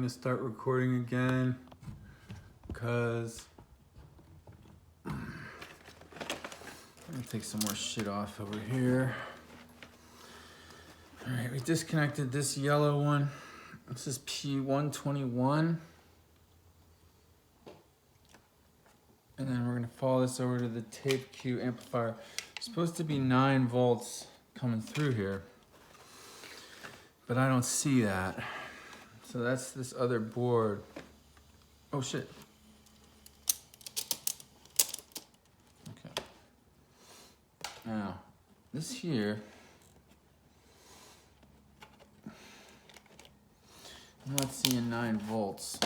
gonna start recording again because I'm gonna take some more shit off over here. All right, we disconnected this yellow one. This is P121. And then we're gonna follow this over to the tape Q amplifier. It's supposed to be 9 volts coming through here, but I don't see that. So that's this other board. Oh shit. Okay. Now, this here, I'm not seeing 9 volts.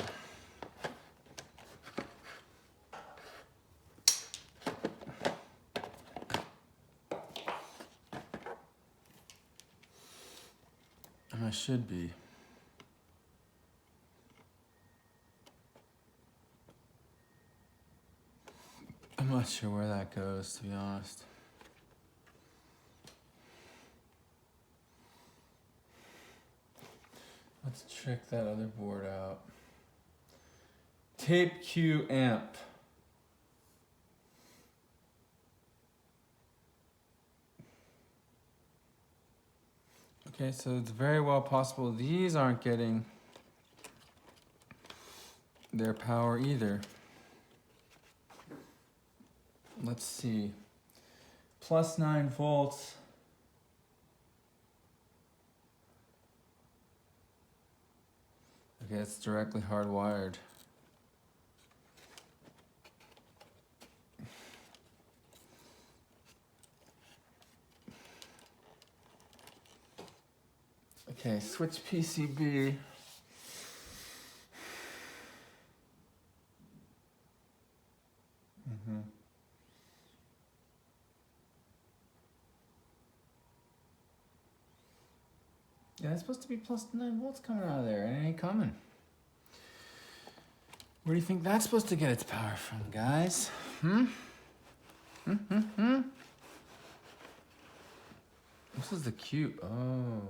And I should be. I'm not sure where that goes, to be honest. Let's check that other board out. Tape Q amp. Okay, so it's very well possible these aren't getting their power either. Let's see. Plus 9 volts. Okay, it's directly hardwired. Okay, switch PCB. Yeah, it's supposed to be plus 9 volts coming out of there, and it ain't coming. Where do you think that's supposed to get its power from, guys? This is the cute. Oh.